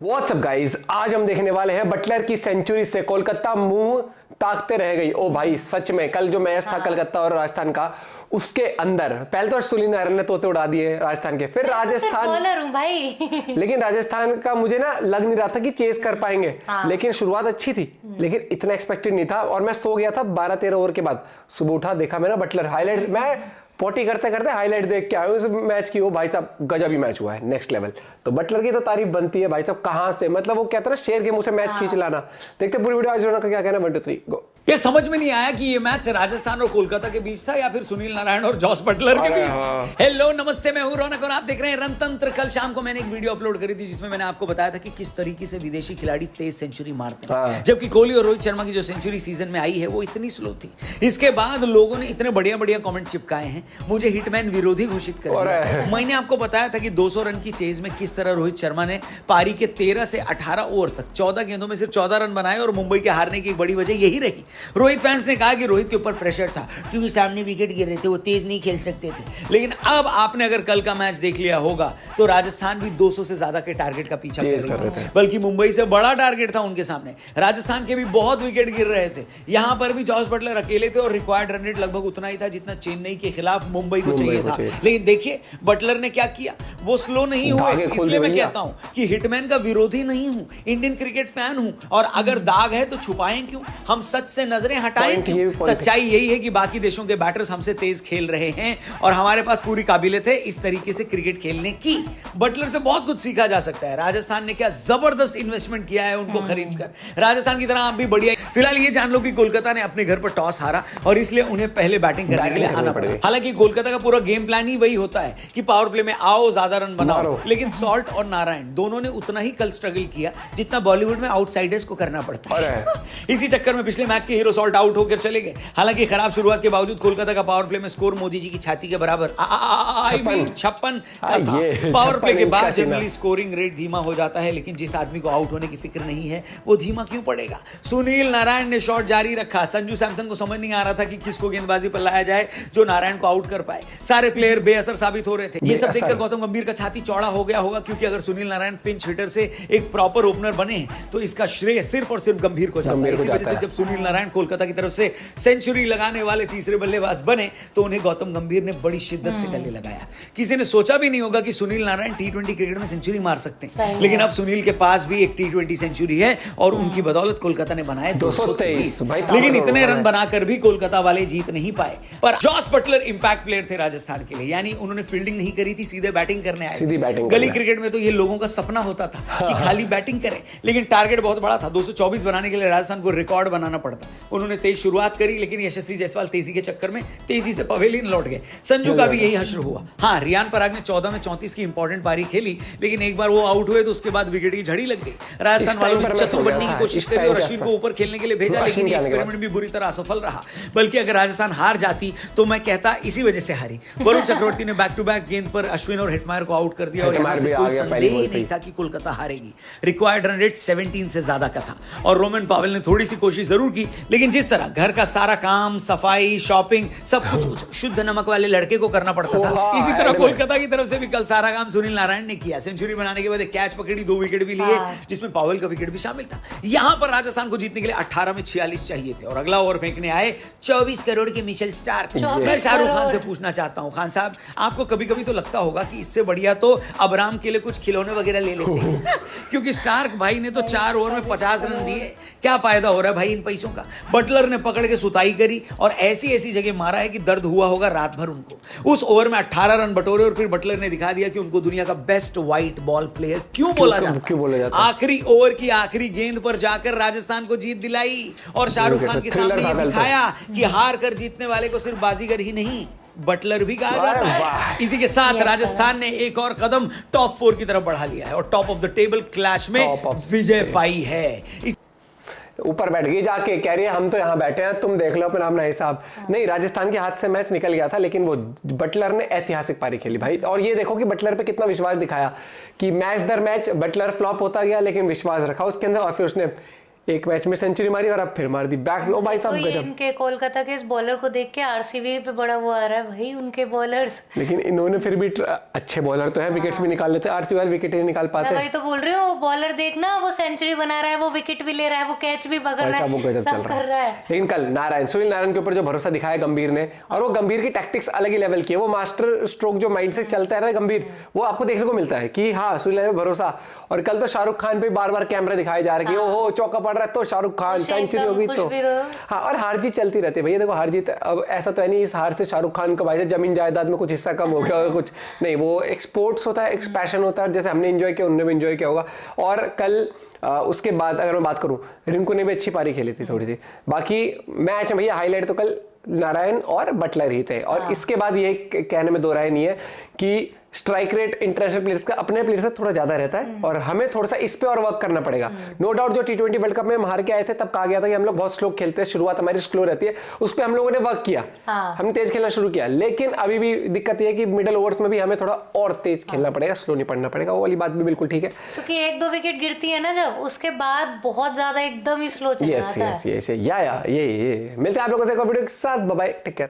WhatsApp guys, आज हम देखने वाले हैं बटलर की सेंचुरी से कोलकाता मुंह ताकते रह गई। ओ भाई सच में कल जो मैच था कोलकाता और राजस्थान का, उसके अंदर पहले तो सुनील नारायण ने तोते उड़ा दिए राजस्थान के, फिर राजस्थान बॉलर हूं भाई लेकिन राजस्थान का मुझे ना लग नहीं रहा था कि चेस कर पाएंगे। लेकिन शुरुआत अच्छी थी, लेकिन इतना एक्सपेक्टेड नहीं था। और मैं सो गया था 12-13 ओवर के बाद, सुबह उठा देखा मैंने बटलर हाईलाइट, मैं पोटी करते करते हाईलाइट देख के आया उस मैच की। वो भाई साहब गजब ही मैच हुआ है, नेक्स्ट लेवल। तो बटलर की तो तारीफ बनती है भाई साहब, कहां से मतलब वो कहता है ना शेर के मुंह से मैच खींच लाना। देखते पूरी वीडियो, आज का क्या कहना, 1 2 3 गो। ये समझ में नहीं आया कि ये मैच राजस्थान और कोलकाता के बीच था या फिर सुनील नारायण और जॉस बटलर के बीच। हेलो नमस्ते, मैं हूं रौनक और आप देख रहे हैं रणतंत्र। कल शाम को मैंने एक वीडियो अपलोड करी थी जिसमें मैंने आपको बताया था कि किस तरीके से विदेशी खिलाड़ी तेज सेंचुरी मारते हैं, जबकि कोहली और रोहित शर्मा की जो सेंचुरी सीजन में आई है वो इतनी स्लो थी। इसके बाद लोगों ने इतने बढ़िया बढ़िया कमेंट चिपकाए हैं, मुझे हिटमैन विरोधी घोषित कर दिया। मैंने आपको बताया था कि 200 रन की चेज में किस तरह रोहित शर्मा ने पारी के 13 से 18 ओवर तक 14 गेंदों में सिर्फ 14 रन बनाए, और मुंबई के हारने की एक बड़ी वजह यही रही। रोहित फैंस ने कहा कि रोहित के ऊपर प्रेशर था क्योंकि सामने विकेट गिर रहे थे, वो तेज नहीं खेल सकते थे। लेकिन अब आपने अगर कल का मैच देख लिया होगा तो राजस्थान भी 200 से ज्यादा के टारगेट का पीछा कर रही थी, बल्कि मुंबई से बड़ा टारगेट था उनके सामने। राजस्थान के भी बहुत विकेट गिर रहे थे, यहां पर भी जॉस बटलर अकेले थे और रिक्वायर्ड रन रेट लगभग उतना ही था जितना चेन्नई के खिलाफ मुंबई को चाहिए था। लेकिन देखिए बटलर ने क्या किया, वो स्लो नहीं हुए। इसलिए मैं कहता हूं कि हिटमैन का विरोधी नहीं हूं, इंडियन क्रिकेट फैन हूं, और अगर दाग है तो छुपाएं क्यों, हम सच से नजरें हटाएं क्यों। सच्चाई यही है कि बाकी देशों के बैटर्स हमसे तेज खेल रहे हैं और हमारे पास पूरी काबिलियत है इस तरीके से क्रिकेट खेलने की। बटलर से बहुत कुछ सीखा जा सकता है। राजस्थान ने क्या जबरदस्त इन्वेस्टमेंट किया है उनको खरीद कर। राजस्थान की तरह आप भी बढ़िया। फिलहाल ये जान लो कि कोलकाता ने अपने घर पर टॉस हारा और इसलिए उन्हें पहले बैटिंग करने के लिए आना पड़ा। हालांकि कोलकाता का पूरा गेम प्लान ही वही होता है कि पावर प्ले में आओ, ज्यादा रन बनाओ। लेकिन सॉल्ट और नारायण दोनों ने उतना ही कल स्ट्रगल किया जितना बॉलीवुड में आउटसाइडर्स को करना पड़ता है। इसी चक्कर में पिछले मैच के हीरो सॉल्ट आउट होकर चले गए। हालांकि खराब शुरुआत के बावजूद कोलकाता का पावर प्ले में स्कोर मोदी जी की छाती के बराबर 56 का था। पावर प्ले के बाद जनरली स्कोरिंग रेट धीमा हो जाता है, लेकिन जिस आदमी को आउट होने की फिक्र नहीं है वो धीमा क्यों पड़ेगा। सुनील नारायण ने शॉट जारी रखा। संजू सैमसन को समझ नहीं आ रहा था कि किसको गेंदबाजी पर लाया जाए जो नारायण को आउट कर पाए। सारे प्लेयर बेअसर साबित हो रहे थे। ये सब देखकर गौतम गंभीर का छाती चौड़ा हो गया होगा, क्योंकि अगर सुनील नारायण पिंच हिटर से एक प्रॉपर ओपनर बने तो इसका श्रेय सिर्फ और सिर्फ गंभीर को जाता है। इसी वजह से जब सुनील नारायण कोलकाता की तरफ से सेंचुरी लगाने वाले तीसरे बल्लेबाज बने तो उन्हें गौतम गंभीर ने बड़ी शिद्दत से गले लगाया। किसी ने सोचा भी नहीं होगा कि सुनील नारायण T20 क्रिकेट में सेंचुरी मार सकते हैं, लेकिन अब सुनील के पास भी एक T20 सेंचुरी है और उनकी बदौलत कोलकाता ने बनाए 223। लेकिन इतने रन बनाकर भी कोलकाता वाले जीत नहीं पाए। पर जॉस बटलर इंपैक्ट प्लेयर थे राजस्थान के लिए, यानी उन्होंने फील्डिंग नहीं करी थी, सीधे बैटिंग करने आए। गली क्रिकेट में तो ये लोगों का सपना होता था कि खाली बैटिंग करें, लेकिन टारगेट बहुत बड़ा था। 224 बनाने के लिए राजस्थान को रिकॉर्ड बनाना पड़ता। उन्होंने तेज शुरुआत करी, लेकिन यशस्वी जायसवाल तेजी के चक्कर में तेजी से पवेलियन लौट गए। संजू का भी यही हश्र हुआ। हाँ, रियान पराग ने 14 में 34 की इंपॉर्टेंट पारी खेली, लेकिन एक बार वो आउट हुए तो उसके बाद विकेट की झड़ी लग गई। राजस्थान वालों ने चतुर बनने की कोशिश करी और अश्विन को ऊपर खेलने के लिए भेजा, लेकिन ये एक्सपेरिमेंट भी बुरी तरह असफल रहा। बल्कि अगर राजस्थान हार जाती तो मैं कहता इसी वजह से हारी। वरुण चक्रवर्ती ने बैक टू बैक गेंद पर अश्विन और हिटमायर को आउट कर दिया और यहां से कोई संदेह ही नहीं था कि कोलकाता हारेगी। रिक्वायर्ड रन रेट 17 से ज्यादा का था और रोमन पावेल ने थोड़ी सी कोशिश जरूर की, लेकिन जिस तरह घर का सारा काम, सफाई, शॉपिंग, सब कुछ शुद्ध नमक वाले लड़के को करना पड़ता था, इसी तरह कोलकाता की तरफ से भी कल सारा काम सुनील नारायण ने किया। सेंचुरी बनाने के बाद एक कैच पकड़ी, 2 विकेट भी लिए, जिसमें पावेल का विकेट भी शामिल था। यहां पर राजस्थान को जीतने के लिए 18 में 46 चाहिए थे और अगला ओवर फेंकने आए 24 करोड़ के मिशेल स्टार्क। मैं शाहरुख खान से पूछना चाहता हूं, खान साहब आपको कभी कभी तो लगता होगा कि इससे बढ़िया तो अबराम के लिए कुछ खिलौने वगैरह ले लेते हैं क्योंकि स्टार्क भाई ने तो 4 ओवर में 50 रन दिए। क्या फायदा हो रहा है भाई इन पैसों का। बटलर ने पकड़ के सुताई करी और ऐसी ऐसी जगह मारा है कि दर्द हुआ होगा रात भर उनको। उस ओवर में 18 रन बटोरे और फिर बटलर ने दिखा दिया कि उनको दुनिया का बेस्ट व्हाइट बॉल प्लेयर क्यों बोला जाता। आखिरी ओवर की आखिरी गेंद पर जाकर राजस्थान को जीत दिलाई और शाहरुख खान के सामने ये दिखाया कि हार कर जीतने वाले को सिर्फ बाजीगर ही नहीं बटलर भी कहा जाता है। इसी के साथ राजस्थान ने एक और कदम टॉप 4 की तरफ बढ़ा लिया है और top of the table clash में विजय पाई है। ऊपर बैठ गई जाके, कह रही है हम तो यहाँ बैठे हैं, तुम देख लो अपना अपना हिसाब। नहीं, राजस्थान के हाथ से मैच निकल गया था, लेकिन वो बटलर ने ऐतिहासिक पारी खेली भाई। और ये देखो कि बटलर पे कितना विश्वास दिखाया कि मैच दर मैच बटलर फ्लॉप होता गया, लेकिन विश्वास रखा उसके अंदर और फिर उसने एक मैच में सेंचुरी मारी और अब फिर मार दी बैक। लो भाई साहब तो गजब। इनके कोलकाता के इस बॉलर को देख के आरसीबी पे बड़ा वो आ रहा है भाई, उनके बॉलर्स। लेकिन इन्होंने फिर भी अच्छे बॉलर तो है, विकेट्स भी निकाल लेते हैं। आरसीबी वाले विकेट ही नहीं निकाल मैं पाते। वही तो बोल रही हूँ, बॉलर देखना, वो सेंचुरी बना रहा है, वो विकेट भी ले रहा है, वो कैच भी पकड़ रहा वो गजब है, चल सब कर रहा है। लेकिन कल नारायण, सुनील नारायण के ऊपर जो भरोसा दिखाया गंभीर ने, और वो गंभीर की टैक्टिक्स अलग ही लेवल की है। वो मास्टर स्ट्रोक जो माइंड से चलता है ना गंभीर, वो आपको देखने को मिलता है कि हाँ सुनील नारायण पे भरोसा। और कल तो शाहरुख खान पे बार बार कैमरा दिखाए जा रहे हैं कि ओहो चौका पड़ रहा है तो शाहरुख खान, सेंचुरी हो गई तो। हाँ, और हार जीत चलती रहती है भैया। देखो हार जीत, अब ऐसा तो है नहीं इस हार से शाहरुख खान का भाई जमीन जायदाद में कुछ हिस्सा कम हो गया होगा, कुछ नहीं। वो एक स्पोर्ट्स होता है, एक पैशन होता है, जैसे हमने एंजॉय किया उन्होंने भी एंजॉय किया होगा। और कल उसके बाद अगर मैं बात करूं, रिंकू ने भी अच्छी पारी खेली थी थोड़ी सी। बाकी मैच में भैया हाईलाइट तो कल नारायण और बटलर ही थे। और इसके बाद ये कहने में दो राय नहीं है कि स्ट्राइक रेट इंटरनेशनल प्लेयर्स का अपने प्लेयर से थोड़ा ज्यादा रहता है और हमें थोड़ा सा इस पे और वर्क करना पड़ेगा। नो डाउट जो T20 वर्ल्ड कप में हम हार के आए थे तब कहा गया था कि हम लोग बहुत स्लो खेलते हैं, शुरुआत हमारी स्लो रहती है, उस पे हम लोगों ने वर्क किया। हमने तेज खेलना शुरू किया। लेकिन अभी भी दिक्कत यह है कि मिडिल ओवर्स में भी हमें थोड़ा और तेज खेलना पड़ेगा, स्लो नहीं पड़ना पड़ेगा। वो वाली बात भी बिल्कुल ठीक है, क्योंकि एक दो विकेट गिरती है ना जब, उसके बाद बहुत ज्यादा एकदम ही स्लो चल जाता है। यस ये मिलते हैं आप लोगों से एक और वीडियो के साथ। Bye bye, take care.